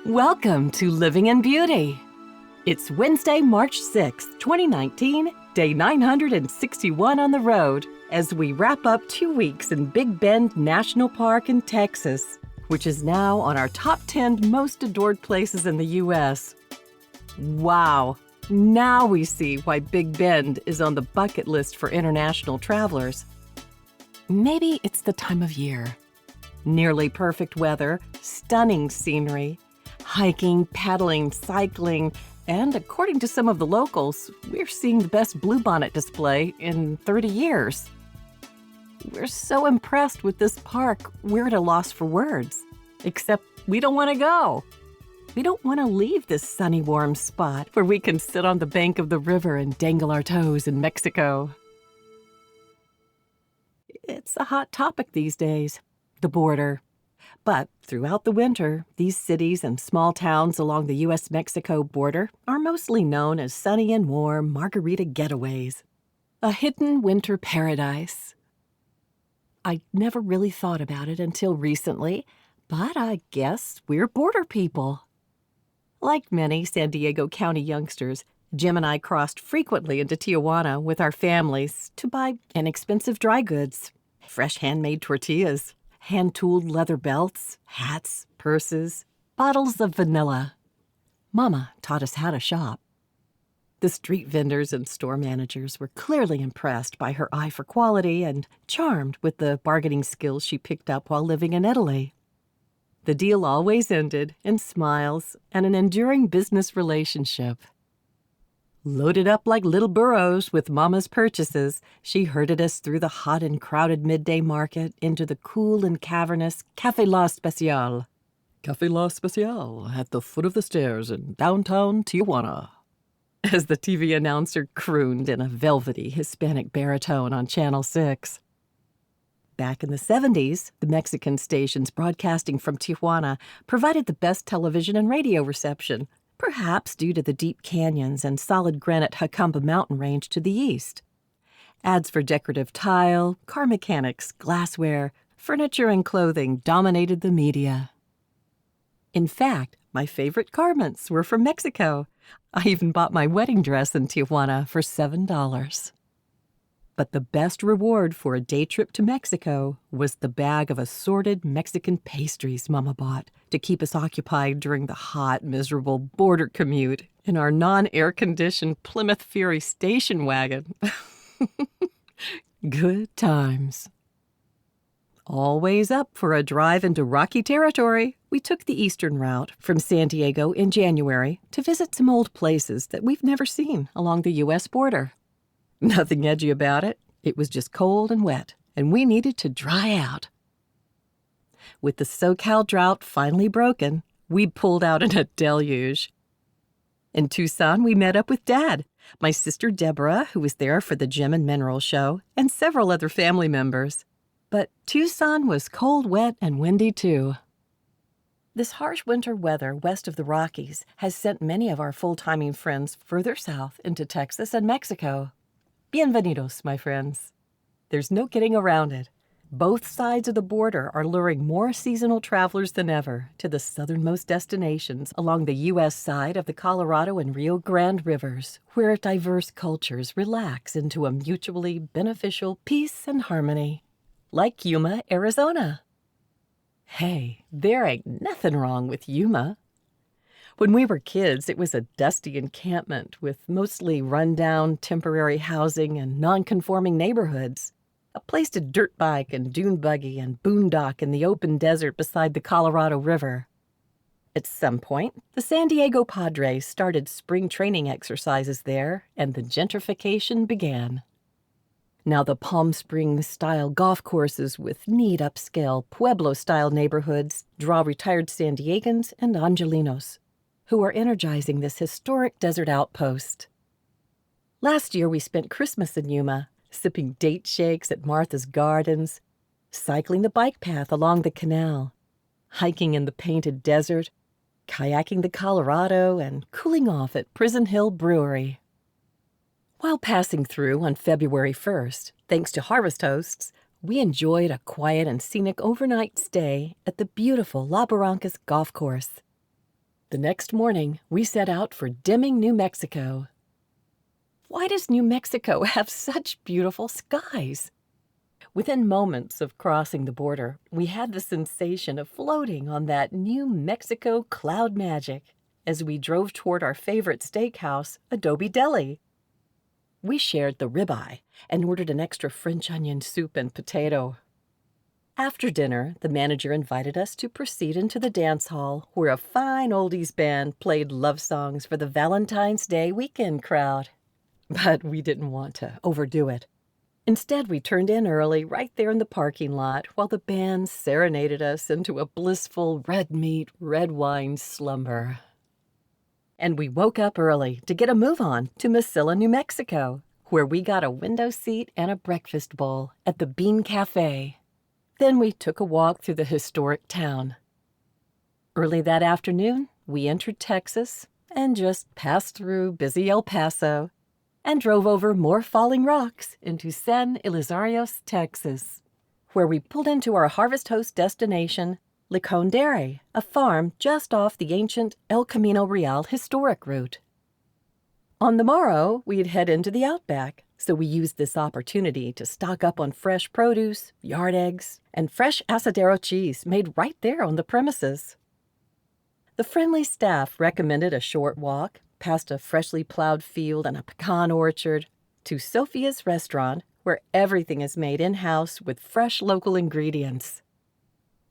Welcome to Living in Beauty. It's Wednesday, March 6th, 2019, day 961 on the road, as we wrap up 2 weeks in Big Bend National Park in Texas, which is now on our top 10 most adored places in the U.S. Wow! Now we see why Big Bend is on the bucket list for international travelers. Maybe it's the time of year. Nearly perfect weather, stunning scenery, hiking, paddling, cycling, and according to some of the locals, we're seeing the best bluebonnet display in 30 years. We're so impressed with this park, we're at a loss for words. Except we don't want to go. We don't want to leave this sunny, warm spot where we can sit on the bank of the river and dangle our toes in Mexico. It's a hot topic these days, the border. But throughout the winter, these cities and small towns along the U.S.-Mexico border are mostly known as sunny and warm margarita getaways. A hidden winter paradise. I never really thought about it until recently, but I guess we're border people. Like many San Diego County youngsters, Jim and I crossed frequently into Tijuana with our families to buy inexpensive dry goods, fresh handmade tortillas, hand-tooled leather belts, hats, purses, bottles of vanilla. Mama taught us how to shop. The street vendors and store managers were clearly impressed by her eye for quality and charmed with the bargaining skills she picked up while living in Italy. The deal always ended in smiles and an enduring business relationship. Loaded up like little burros with Mama's purchases, she herded us through the hot and crowded midday market into the cool and cavernous Café La Special. Café La Special at the foot of the stairs in downtown Tijuana, as the TV announcer crooned in a velvety Hispanic baritone on Channel 6. Back in the 70s, the Mexican stations broadcasting from Tijuana provided the best television and radio reception, perhaps due to the deep canyons and solid granite Jacamba mountain range to the east. Ads for decorative tile, car mechanics, glassware, furniture, and clothing dominated the media. In fact, my favorite garments were from Mexico. I even bought my wedding dress in Tijuana for $7. But the best reward for a day trip to Mexico was the bag of assorted Mexican pastries Mama bought to keep us occupied during the hot, miserable border commute in our non-air-conditioned Plymouth Fury station wagon. Good times. Always up for a drive into Rocky Territory, we took the eastern route from San Diego in January to visit some old places that we've never seen along the U.S. border. Nothing edgy about it. It was just cold and wet, and we needed to dry out. With the SoCal drought finally broken, we pulled out in a deluge. In Tucson, we met up with Dad, my sister Deborah, who was there for the Gem and Mineral Show, and several other family members. But Tucson was cold, wet, and windy, too. This harsh winter weather west of the Rockies has sent many of our full-timing friends further south into Texas and Mexico. Bienvenidos, my friends. There's no getting around it. Both sides of the border are luring more seasonal travelers than ever to the southernmost destinations along the U.S. side of the Colorado and Rio Grande rivers, where diverse cultures relax into a mutually beneficial peace and harmony. Like Yuma, Arizona. Hey, there ain't nothing wrong with Yuma. When we were kids, it was a dusty encampment with mostly run-down temporary housing and non-conforming neighborhoods. A place to dirt bike and dune buggy and boondock in the open desert beside the Colorado River. At some point, the San Diego Padres started spring training exercises there, and the gentrification began. Now the Palm Springs-style golf courses with neat upscale Pueblo-style neighborhoods draw retired San Diegans and Angelinos, who are energizing this historic desert outpost. Last year we spent Christmas in Yuma, sipping date shakes at Martha's Gardens, cycling the bike path along the canal, hiking in the painted desert, kayaking the Colorado, and cooling off at Prison Hill Brewery. While passing through on February 1st, thanks to Harvest Hosts, we enjoyed a quiet and scenic overnight stay at the beautiful La Barrancas Golf Course. The next morning, we set out for Deming, New Mexico. Why does New Mexico have such beautiful skies? Within moments of crossing the border, we had the sensation of floating on that New Mexico cloud magic as we drove toward our favorite steakhouse, Adobe Deli. We shared the ribeye and ordered an extra French onion soup and potato. After dinner, the manager invited us to proceed into the dance hall where a fine oldies band played love songs for the Valentine's Day weekend crowd. But we didn't want to overdo it. Instead, we turned in early right there in the parking lot while the band serenaded us into a blissful red meat, red wine slumber. And we woke up early to get a move on to Mesilla, New Mexico, where we got a window seat and a breakfast bowl at the Bean Cafe. Then we took a walk through the historic town. Early that afternoon, we entered Texas and just passed through busy El Paso and drove over more falling rocks into San Ilizarios, Texas, where we pulled into our Harvest Host destination, Licon Dairy, a farm just off the ancient El Camino Real historic route. On the morrow, we'd head into the outback, so we used this opportunity to stock up on fresh produce, yard eggs, and fresh asadero cheese made right there on the premises. The friendly staff recommended a short walk past a freshly plowed field and a pecan orchard to Sophia's restaurant, where everything is made in-house with fresh local ingredients.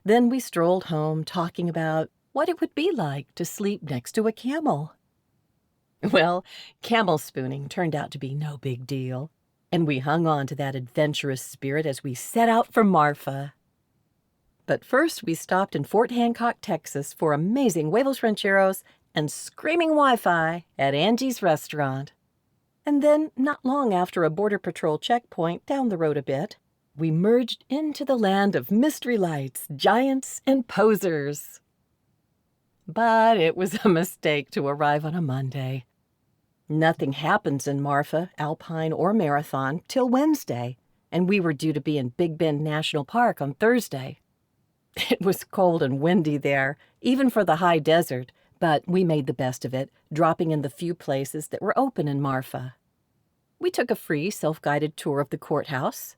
Then we strolled home talking about what it would be like to sleep next to a camel. Well, camel spooning turned out to be no big deal, and we hung on to that adventurous spirit as we set out for Marfa. But first we stopped in Fort Hancock, Texas for amazing huevos rancheros and screaming Wi-Fi at Angie's restaurant. And then, not long after a Border Patrol checkpoint down the road a bit, we merged into the land of mystery lights, giants, and posers. But it was a mistake to arrive on a Monday. Nothing happens in Marfa, Alpine, or Marathon till Wednesday, and we were due to be in Big Bend National Park on Thursday. It was cold and windy there, even for the high desert, but we made the best of it, dropping in the few places that were open in Marfa. We took a free self-guided tour of the courthouse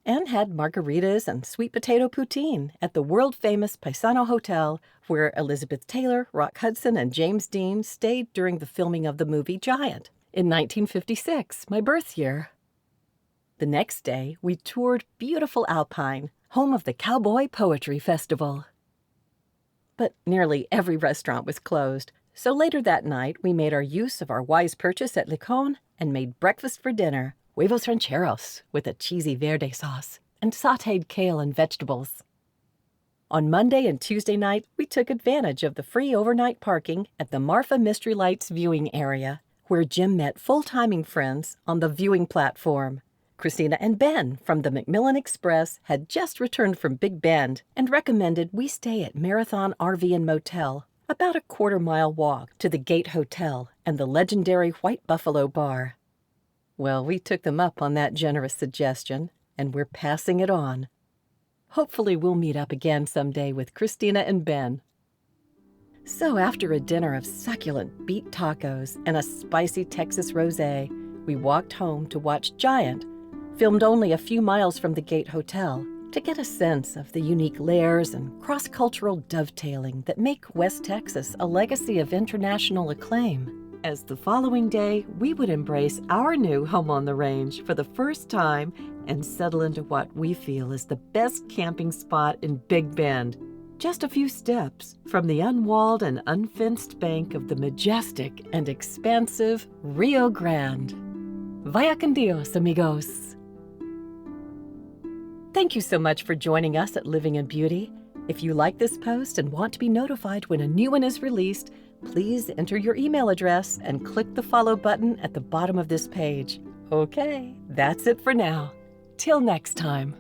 and had margaritas and sweet potato poutine at the world-famous Paisano Hotel, where Elizabeth Taylor, Rock Hudson, and James Dean stayed during the filming of the movie Giant in 1956, my birth year. The next day, we toured beautiful Alpine, home of the Cowboy Poetry Festival. But nearly every restaurant was closed, so later that night we made our use of our wise purchase at Licon and made breakfast for dinner, huevos rancheros with a cheesy verde sauce and sautéed kale and vegetables. On Monday and Tuesday night, we took advantage of the free overnight parking at the Marfa Mystery Lights viewing area, where Jim met full-timing friends on the viewing platform. Christina and Ben from the McMillan Express had just returned from Big Bend and recommended we stay at Marathon RV and Motel, about a quarter-mile walk to the Gate Hotel and the legendary White Buffalo Bar. Well, we took them up on that generous suggestion, and we're passing it on. Hopefully we'll meet up again someday with Christina and Ben. So after a dinner of succulent beet tacos and a spicy Texas rosé, we walked home to watch Giant, filmed only a few miles from the Gate Hotel, to get a sense of the unique layers and cross-cultural dovetailing that make West Texas a legacy of international acclaim. As the following day, we would embrace our new home on the range for the first time and settle into what we feel is the best camping spot in Big Bend, just a few steps from the unwalled and unfenced bank of the majestic and expansive Rio Grande. Vaya con Dios, amigos. Thank you so much for joining us at Living in Beauty. If you like this post and want to be notified when a new one is released, please enter your email address and click the follow button at the bottom of this page. Okay, that's it for now. Till next time.